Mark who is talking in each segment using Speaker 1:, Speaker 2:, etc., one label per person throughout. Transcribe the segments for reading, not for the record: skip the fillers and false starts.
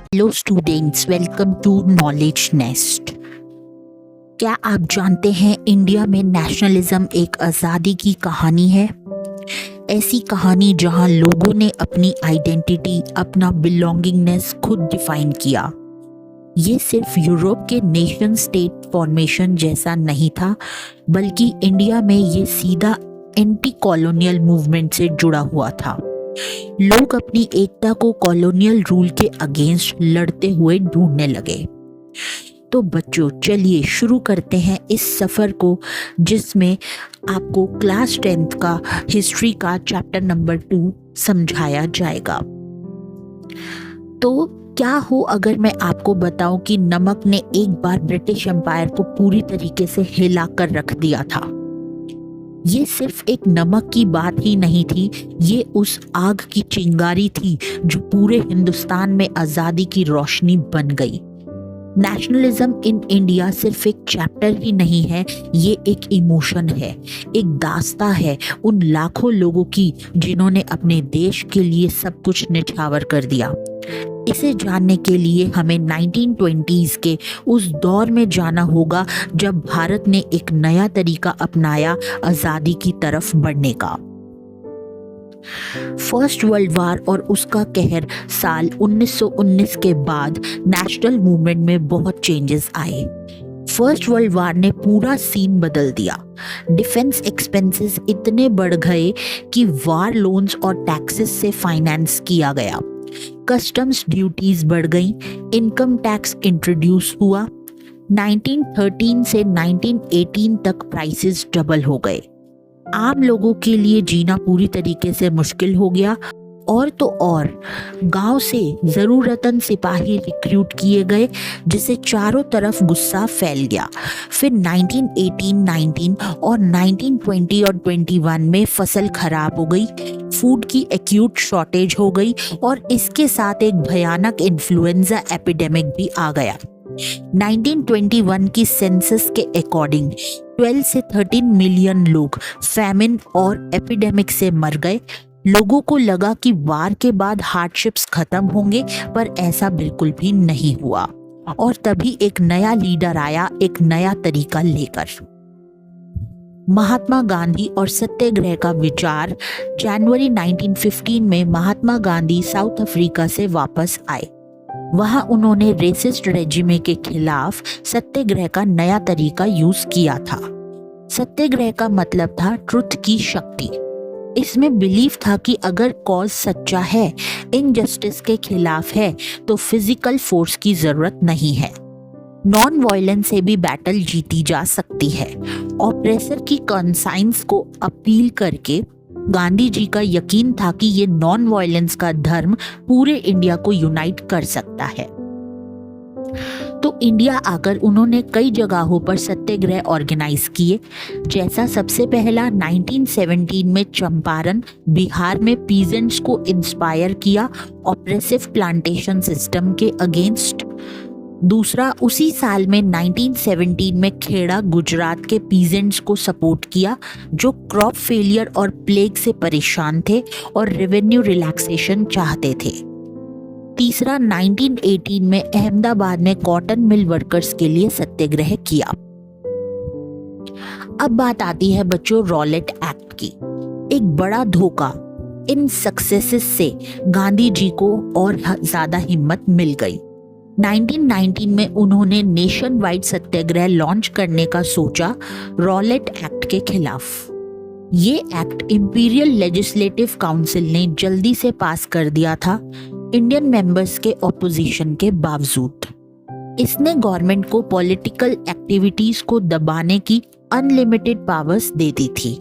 Speaker 1: Hello students, welcome to knowledge nest. क्या आप जानते हैं इंडिया में नेशनलिज्म एक आज़ादी की कहानी है। ऐसी कहानी जहां लोगों ने अपनी आइडेंटिटी, अपना बिलोंगिंगनेस खुद डिफाइन किया। ये सिर्फ यूरोप के नेशन स्टेट फॉर्मेशन जैसा नहीं था, बल्कि इंडिया में ये सीधा एंटी कॉलोनियल मूवमेंट से जुड़ा हुआ था। लोग अपनी एकता को कॉलोनियल रूल के अगेंस्ट लड़ते हुए ढूंढने लगे। तो बच्चों, चलिए शुरू करते हैं इस सफ़र को, जिसमें आपको क्लास 10th का हिस्ट्री का चैप्टर नंबर 2 समझाया जाएगा। तो क्या हो अगर मैं आपको बताऊं कि नमक ने एक बार ब्रिटिश एम्पायर को पूरी तरीके से हिला कर रख दिया था। ये सिर्फ एक नमक की बात ही नहीं थी, ये उस आग की चिंगारी थी जो पूरे हिंदुस्तान में आज़ादी की रोशनी बन गई। नेशनलिज्म इन इंडिया सिर्फ एक चैप्टर ही नहीं है, ये एक इमोशन है, एक दास्तां है उन लाखों लोगों की जिन्होंने अपने देश के लिए सब कुछ निछावर कर दिया। इसे जानने के लिए हमें 1920s के उस दौर में जाना होगा जब भारत ने एक नया तरीका अपनाया आज़ादी की तरफ बढ़ने का। फर्स्ट वर्ल्ड वॉर और उसका कहर साल 1919 के बाद नेशनल मूवमेंट में बहुत चेंजेस आए। फर्स्ट वर्ल्ड वॉर ने पूरा सीन बदल दिया। डिफेंस एक्सपेंसेस इतने बढ़ गए कि वार लोन्स और टैक्सेस से फाइनेंस किया गया। कस्टम्स ड्यूटीज बढ़ गई, इनकम टैक्स इंट्रोड्यूस हुआ। 1913 से 1918 तक प्राइसेस डबल हो गए। आम लोगों के लिए जीना पूरी तरीके से मुश्किल हो गया। और तो और गांव से जरूरतन सिपाही रिक्रूट किए गए, जिससे चारों तरफ गुस्सा फैल गया। फिर 1918, 19 और 1920 और 21 में फसल खराब हो गई, फूड की एक्यूट शॉर्टेज हो गई और इसके साथ एक भयानक इन्फ्लुएंजा एपिडेमिक भी आ गया। 1921 की सेंसस के अकॉर्डिंग 12 से 13 मिलियन लोग फैमिन और एपिडेमिक से मर गए। लोगों को लगा कि वार के बाद हार्डशिप्स खत्म होंगे, पर ऐसा बिल्कुल भी नहीं हुआ। और तभी एक नया लीडर आया, एक नया तरीका लेकर। महात्मा गांधी और सत्याग्रह का विचार। जनवरी 1915 में महात्मा गांधी साउथ अफ्रीका से वापस आए। वहां उन्होंने रेसिस्ट रेजिमे के खिलाफ सत्याग्रह का नया तरीका यूज किया था। सत्याग्रह का मतलब था ट्रुथ की शक्ति। इसमें बिलीफ था कि अगर कॉज सच्चा है, इनजस्टिस के खिलाफ है, तो फिजिकल फोर्स की जरूरत नहीं है। नॉन वायलेंस से भी बैटल जीती जा सकती है। ऑप्रेसर की कॉन्साइंस को अपील करके गांधी जी का यकीन था कि ये नॉन वायलेंस का धर्म पूरे इंडिया को यूनाइट कर सकता है। तो इंडिया आकर उन्होंने कई जगहों पर सत्याग्रह ऑर्गेनाइज किए, जैसा सबसे पहला 1917 में चंपारण, बिहार में पीजेंट्स को इंस्पायर किया ऑप्रेसिव प्लांटेशन सिस्टम के अगेंस्ट। दूसरा उसी साल में 1917 में खेड़ा, गुजरात के पीजेंट्स को सपोर्ट किया जो क्रॉप फेलियर और प्लेग से परेशान थे और रेवेन्यू रिलैक्सेशन चाहते थे। तीसरा 1918 में अहमदाबाद में कॉटन मिल वर्कर्स के लिए सत्याग्रह किया। अब बात आती है बच्चों रॉलेट एक्ट की। एक बड़ा धोखा। इन सक्सेसेस से गांधी जी को और ज्यादा हिम्मत मिल गई। 1919 में उन्होंने नेशन वाइड सत्याग्रह लॉन्च करने का सोचा, रॉलेट एक्ट के खिलाफ। ये एक्ट इंपीरियल लेजिस्लेटिव काउंसिल ने जल्दी से पास कर दिया था, इंडियन मेंबर्स के ऑपोजिशन के बावजूद। इसने गवर्नमेंट को पॉलिटिकल एक्टिविटीज को दबाने की अनलिमिटेड पावर्स दे दी थी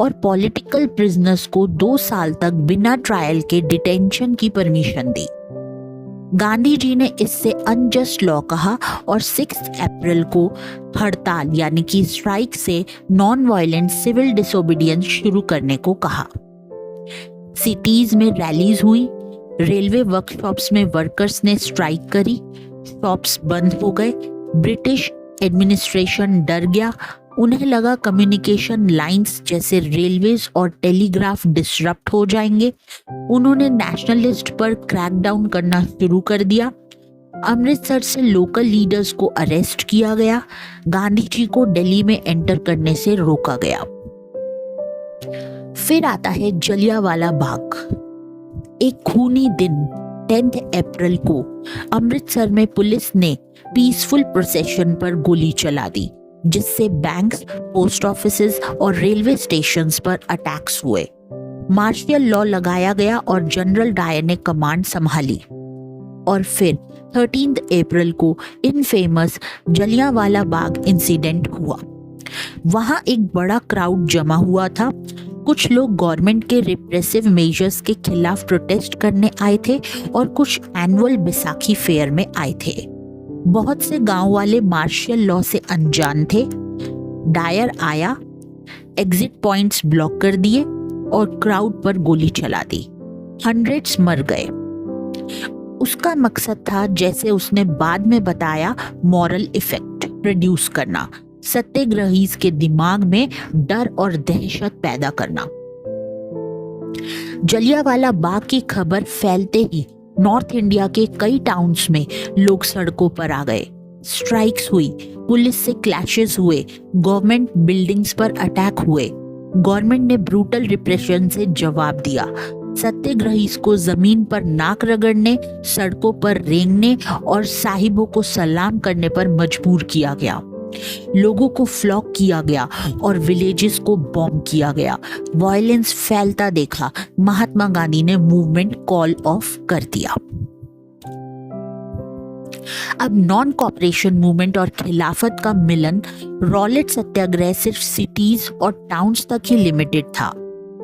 Speaker 1: और पॉलिटिकल प्रिजनर्स को 2 साल तक बिना ट्रायल के डिटेंशन की परमिशन दी। गांधी जी ने इससे अनजस्ट लॉ कहा और 6 अप्रैल को हड़ताल यानी कि स्ट्राइक से नॉन वायलेंट सिविल डिसोबीडियंस शुरू करने को कहा। सिटीज में रैलीज हुई, रेलवे वर्कशॉप्स में वर्कर्स ने स्ट्राइक करी, शॉप्स बंद हो गए। ब्रिटिश एडमिनिस्ट्रेशन डर गया, उन्हें लगा कम्युनिकेशन लाइंस जैसे रेलवेज और टेलीग्राफ डिसरप्ट हो जाएंगे। उन्होंने नेशनलिस्ट पर क्रैकडाउन करना शुरू कर दिया। अमृतसर से लोकल लीडर्स को अरेस्ट किया गया। गांधी जी को दिल्ली में एंटर करने से रोका गया। फिर आता है जलियांवाला बाग। एक खूनी दिन 10 अप्रैल को अमृतसर में पुलिस ने पीसफुल प्रोसेशन पर गोली चला दी, जिससे बैंक्स, पोस्ट ऑफिसेज और रेलवे स्टेशंस पर अटैक्स हुए। मार्शियल लॉ लगाया गया और जनरल डायर ने कमांड संभाली। और फिर 13 अप्रैल को इनफेमस जलियांवाला बाग इंसिडेंट हुआ। वहां एक बड़ा क्राउड जमा हुआ था। कुछ लोग गवर्नमेंट के रिप्रेसिव मेजर्स के खिलाफ प्रोटेस्ट करने आए थे और कुछ एनुअल बैसाखी फेयर में आए थे। बहुत से गांव वाले मार्शियल लॉ से अनजान थे। डायर आया, एग्जिट पॉइंट्स ब्लॉक कर दिए और क्राउड पर गोली चला दी। हंड्रेड्स मर गए। उसका मकसद था, जैसे उसने बाद में बताया, मॉरल इफेक्ट प्रोड्यूस करना, सत्याग्रहीज के दिमाग में डर और दहशत पैदा करना। जलियांवाला बाग की खबर फैलते ही नॉर्थ इंडिया के कई टाउन्स में लोग सड़कों पर आ गए। स्ट्राइक्स हुई, पुलिस से क्लैशेस हुए, गवर्नमेंट बिल्डिंग्स पर अटैक हुए। गवर्नमेंट ने ब्रूटल रिप्रेशन से जवाब दिया। सत्याग्रहीज को जमीन पर नाक रगड़ने, सड़कों पर रेंगने और साहिबों को सलाम करने पर मजबूर किया गया। लोगों को फ्लॉक किया गया और विलेजेस को बॉम्ब किया गया। वायलेंस फैलता देखा महात्मा गांधी ने मूवमेंट कॉल ऑफ कर दिया। अब नॉन कॉपरेशन मूवमेंट और खिलाफत का मिलन, रॉलेट सत्याग्रह सिर्फ सिटीज और टाउन्स तक ही लिमिटेड था।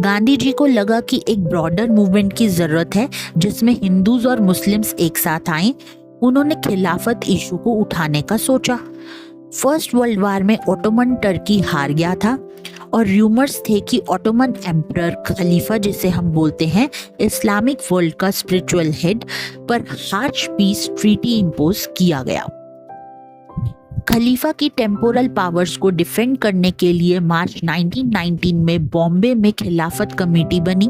Speaker 1: गांधी जी को लगा कि एक ब्रॉडर मूवमेंट की जरूरत है जिसमें हिंदूज और मुस्लिम्स एक साथ आएं। उन्होंने खिलाफत इशू को उठाने का सोचा। फर्स्ट वर्ल्ड वॉर में ओटोमन टर्की हार गया था और रूमर्स थे कि ओटोमन एम्परर खलीफा, जिसे हम बोलते हैं इस्लामिक वर्ल्ड का स्पिरिचुअल हेड, पर हार्श पीस ट्रीटी इंपोज किया गया। खलीफा की टेम्पोरल पावर्स को डिफेंड करने के लिए मार्च 1919 में बॉम्बे में खिलाफत कमेटी बनी।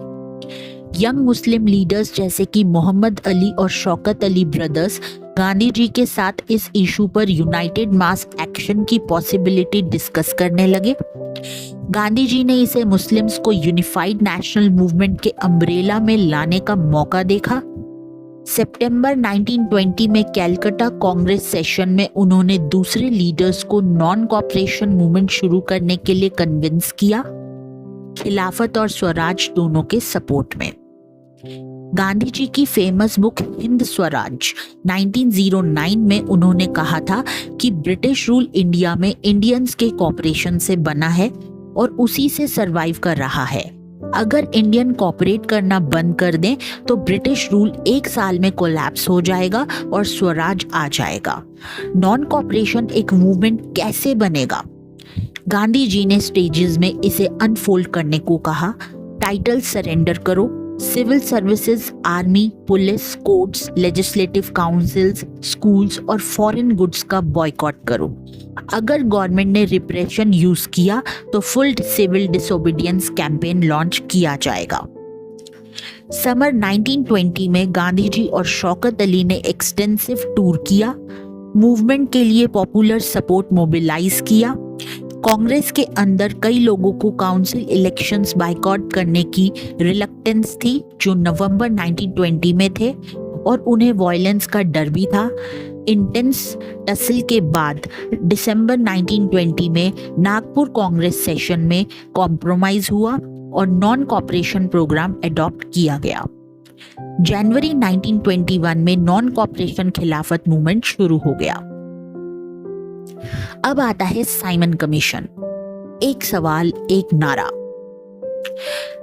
Speaker 1: यंग मुस्लिम लीडर्स जैसे कि मोहम्मद अली और शौकत अली ब्रदर्स गांधी जी के साथ इस इशू पर यूनाइटेड मास एक्शन की पॉसिबिलिटी डिस्कस करने लगे। गांधी जी ने इसे मुस्लिम्स को यूनिफाइड नेशनल मूवमेंट के अम्ब्रेला में लाने का मौका देखा। सितंबर 1920 में कैलकाटा कांग्रेस सेशन में उन्होंने दूसरे लीडर्स को नॉन कॉपरेशन मूवमेंट शुरू करने के लिए कन्विंस किया, खिलाफत और स्वराज दोनों के सपोर्ट में। गांधी जी की फेमस बुक हिंद स्वराज 1909 में उन्होंने कहा था कि ब्रिटिश रूल इंडिया में इंडियंस के कॉपरेशन से बना है और उसी से सरवाइव कर रहा है। अगर इंडियन कॉपरेट करना बंद कर दें तो ब्रिटिश रूल 1 साल में कोलैप्स हो जाएगा और स्वराज आ जाएगा। नॉन कॉपरेशन एक मूवमेंट कैसे बनेगा? गांधी जी ने स्टेजेस में इसे अनफोल्ड करने को कहा। टाइटल सरेंडर करो, civil services, army, police, courts, legislative councils, schools और फॉरेन गुड्स का बॉयकॉट करो। अगर गवर्नमेंट ने रिप्रेशन यूज किया तो full civil disobedience campaign launch किया जाएगा। समर 1920 में गांधी जी और शौकत अली ने एक्सटेंसिव टूर किया, मूवमेंट के लिए पॉपुलर सपोर्ट मोबिलाइज किया। कांग्रेस के अंदर कई लोगों को काउंसिल इलेक्शंस बायकॉट करने की रिलक्टेंस थी, जो नवंबर 1920 में थे, और उन्हें वायलेंस का डर भी था। इंटेंस टसल के बाद दिसंबर 1920 में नागपुर कांग्रेस सेशन में कॉम्प्रोमाइज हुआ और नॉन कॉपरेशन प्रोग्राम अडॉप्ट किया गया। जनवरी 1921 में नॉन कॉपरेशन खिलाफत मूवमेंट शुरू हो गया। अब आता है साइमन कमीशन, एक सवाल एक नारा।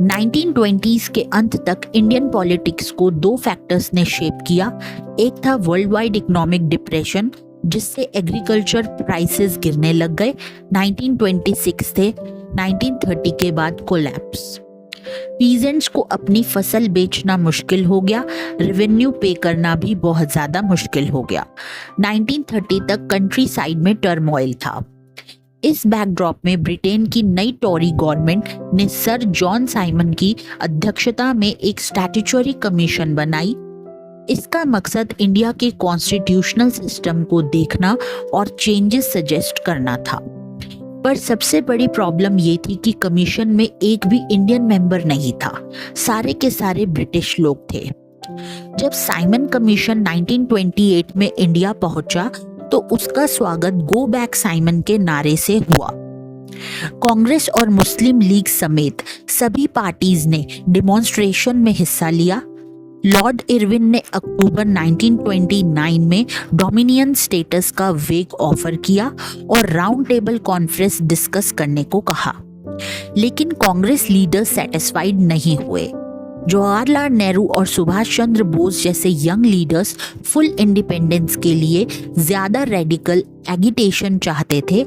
Speaker 1: 1920s के अंत तक इंडियन पॉलिटिक्स को 2 फैक्टर्स ने शेप किया। एक था वर्ल्ड वाइड इकोनॉमिक डिप्रेशन, जिससे एग्रीकल्चर प्राइसेस गिरने लग गए। 1926 थे, 1930 के बाद कोलैप्स। पीजेंट्स को अपनी फसल बेचना मुश्किल हो गया, रेवेन्यू पे करना भी बहुत ज्यादा मुश्किल हो गया। 1930 तक कंट्री साइड में टर्मोइल था। इस बैकड्रॉप में ब्रिटेन की नई टॉरी गवर्नमेंट ने सर जॉन साइमन की अध्यक्षता में एक स्टैट्यूटरी कमीशन बनाई। इसका मकसद इंडिया के कॉन्स्टिट्यूशनल सिस्टम को देखना और चेंजेस सजेस्ट करना था। पर सबसे बड़ी प्रॉब्लम ये थी कि कमीशन में एक भी इंडियन मेंबर नहीं था, सारे के सारे ब्रिटिश लोग थे। जब साइमन कमीशन 1928 में इंडिया पहुंचा तो उसका स्वागत गो बैक साइमन के नारे से हुआ। कांग्रेस और मुस्लिम लीग समेत सभी पार्टीज ने डिमॉन्स्ट्रेशन में हिस्सा लिया। लॉर्ड इरविन ने अक्टूबर 1929 में डोमिनियन स्टेटस का वेग ऑफर किया और राउंड टेबल कॉन्फ्रेंस डिस्कस करने को कहा, लेकिन कांग्रेस लीडर्स सेटिस्फाइड नहीं हुए। जवाहरलाल नेहरू और सुभाष चंद्र बोस जैसे यंग लीडर्स फुल इंडिपेंडेंस के लिए ज्यादा रेडिकल एगिटेशन चाहते थे।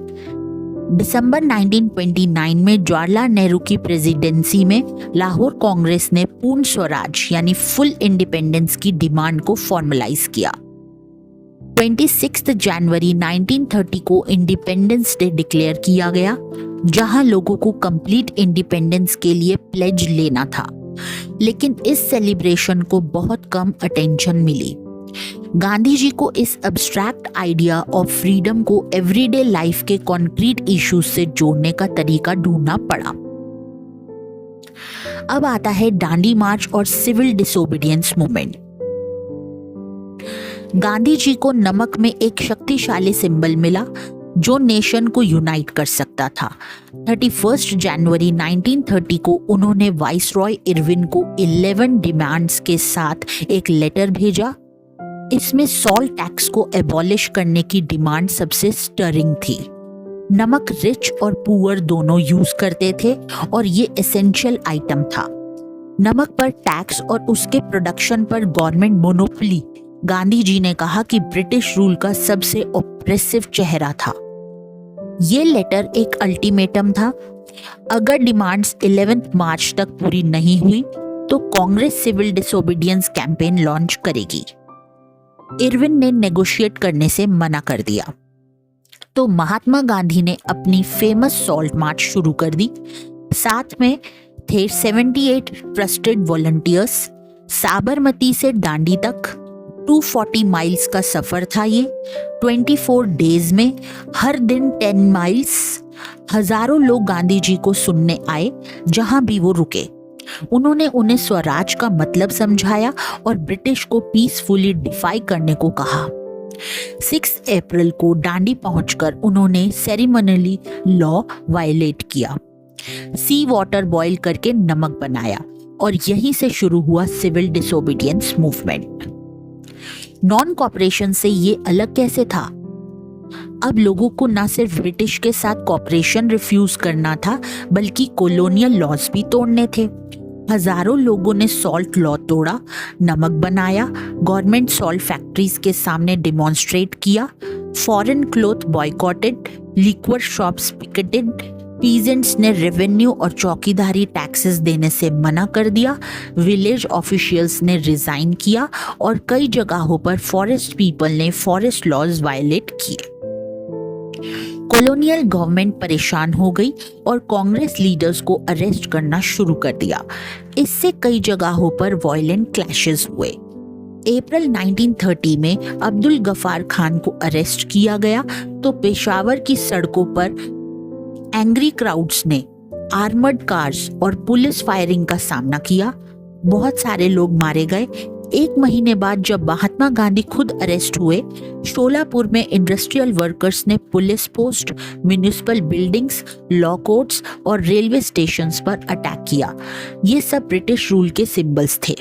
Speaker 1: दिसंबर 1929 में जवाहरलाल नेहरू की प्रेसिडेंसी में लाहौर कांग्रेस ने पूर्ण स्वराज यानी फुल इंडिपेंडेंस की डिमांड को फॉर्मलाइज किया। 26 जनवरी 1930 को इंडिपेंडेंस डे डिक्लेयर किया गया, जहां लोगों को कंप्लीट इंडिपेंडेंस के लिए प्लेज लेना था, लेकिन इस सेलिब्रेशन को बहुत कम अटेंशन मिली। गांधी जी को इस अब्स्ट्रैक्ट आइडिया ऑफ फ्रीडम को एवरीडे लाइफ के कॉन्क्रीट इश्यूज से जोड़ने का तरीका ढूंढना पड़ा। अब आता है दांडी मार्च और civil disobedience movement. Gandhi ji को नमक में एक शक्तिशाली सिंबल मिला जो नेशन को यूनाइट कर सकता था। 31 जनवरी 1930 को उन्होंने वाइसरॉय इरविन को 11 डिमांड्स के साथ एक लेटर भेजा। इसमें सॉल्ट टैक्स को एबॉलिश करने की डिमांड सबसे स्टरिंग थी। नमक रिच और पुअर दोनों यूज करते थे और ये एसेंशियल आइटम था। नमक पर टैक्स और उसके प्रोडक्शन पर गवर्नमेंट मोनोपोली गांधी जी ने कहा कि ब्रिटिश रूल का सबसे ऑप्रेसिव चेहरा था। ये लेटर एक अल्टीमेटम था। अगर डिमांड्स 11 मार्च तक पूरी नहीं हुई तो Congress civil disobedience campaign launch करेगी। इरविन ने नेगोशिएट करने से मना कर दिया, तो महात्मा गांधी ने अपनी फेमस सॉल्ट मार्च शुरू कर दी। साथ में थे 78 ट्रस्टेड वॉलंटियर्स। साबरमती से दांडी तक 240 माइल्स का सफर था ये। 24 डेज में हर दिन 10 माइल्स। हजारों लोग गांधी जी को सुनने आए जहां भी वो रुके। उन्होंने उन्हें स्वराज का मतलब समझाया और ब्रिटिश को पीसफुली डिफाई करने को कहा। 6 अप्रैल को दांडी पहुंचकर उन्होंने सेरेमोनियली लॉ वायलेट किया। सी वाटर बॉयल करके नमक बनाया और यहीं से शुरू हुआ civil disobedience movement. Non cooperation से ये अलग कैसे था? अब लोगों को न सिर्फ ब्रिटिश के साथ कॉपरेशन रिफ्यूज करना था, बल्कि कॉलोनियल लॉज भी तोड़ने थे। हजारों लोगों ने सॉल्ट लॉ तोड़ा, नमक बनाया, गवर्नमेंट सॉल्ट फैक्ट्रीज के सामने डिमॉन्स्ट्रेट किया, foreign cloth boycotted, liquor shops picketed, peasants ने रेवेन्यू और चौकीदारी टैक्सेस देने से मना कर दिया, विलेज ऑफिशियल्स ने रिजाइन किया और कई जगहों पर फॉरेस्ट पीपल ने फॉरेस्ट लॉज वायलेट किए। कॉलोनियल गवर्नमेंट परेशान हो गई और कांग्रेस लीडर्स को अरेस्ट करना शुरू कर दिया। इससे कई जगहों पर वायलेंट क्लैशेस हुए। अप्रैल 1930 में अब्दुल गफार खान को अरेस्ट किया गया तो पेशावर की सड़कों पर एंग्री क्राउड्स ने आर्मर्ड कार्स और पुलिस फायरिंग का सामना किया। बहुत सारे लोग मारे गए। 1 महीने बाद जब महात्मा गांधी खुद अरेस्ट हुए, शोलापुर में इंडस्ट्रियल वर्कर्स ने police post, municipal buildings, law courts और रेलवे स्टेशंस पर अटैक किया। ये सब ब्रिटिश रूल के सिंबल्स थे।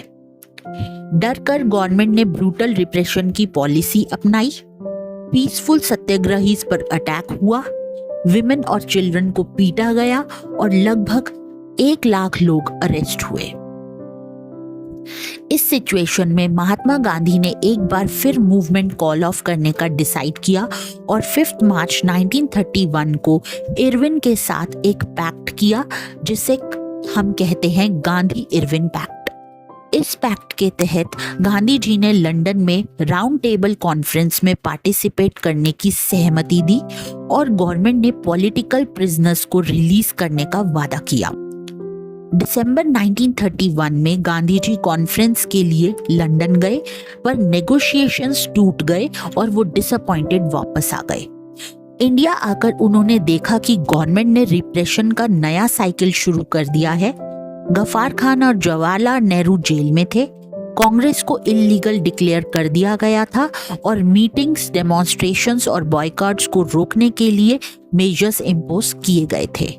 Speaker 1: डर कर गवर्नमेंट ने ब्रूटल रिप्रेशन की पॉलिसी अपनाई। पीसफुल सत्याग्रहीज पर अटैक हुआ, विमेन और चिल्ड्रन को पीटा गया और लगभग 1 लाख लोग अरेस्ट हुए। इस सिचुएशन में महात्मा गांधी ने एक बार फिर मूवमेंट कॉल ऑफ करने का डिसाइड किया और 5 मार्च 1931 को इरविन के साथ एक पैक्ट किया जिसे हम कहते हैं गांधी इरविन पैक्ट। इस पैक्ट के तहत गांधी जी ने लंदन में राउंड टेबल कॉन्फ्रेंस में पार्टिसिपेट करने की सहमति दी और गवर्नमेंट ने पॉलिटिकल प्रिजनर्स को रिलीज करने का वादा किया। दिसंबर 1931 में गांधी जी कॉन्फ्रेंस के लिए लंदन गए, पर नेगोशिएशंस टूट गए और वो डिसअपॉइंटेड वापस आ गए। इंडिया आकर उन्होंने देखा कि गवर्नमेंट ने रिप्रेशन का नया साइकिल शुरू कर दिया है। गफ्फार खान और जवाहरलाल नेहरू जेल में थे, कांग्रेस को इल्लीगल डिक्लेयर कर दिया गया था और मीटिंग्स, डेमोन्स्ट्रेशंस और बॉयकॉट्स को रोकने के लिए मेजर्स इम्पोज किए गए थे।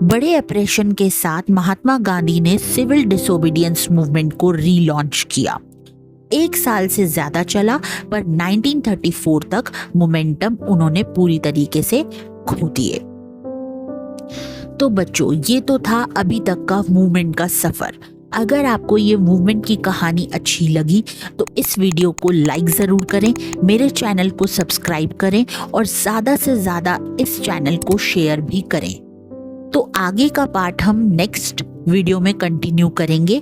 Speaker 1: बड़े ऑपरेशन के साथ महात्मा गांधी ने सिविल डिसोबीडियंस मूवमेंट को रीलॉन्च किया। 1 साल से ज्यादा चला, पर 1934 तक मोमेंटम उन्होंने पूरी तरीके से खो दिए। तो बच्चों, ये तो था अभी तक का मूवमेंट का सफर। अगर आपको ये मूवमेंट की कहानी अच्छी लगी तो इस वीडियो को लाइक ज़रूर करें, मेरे चैनल को सब्सक्राइब करें और ज़्यादा से ज़्यादा इस चैनल को शेयर भी करें। तो आगे का पार्ट हम नेक्स्ट वीडियो में कंटिन्यू करेंगे।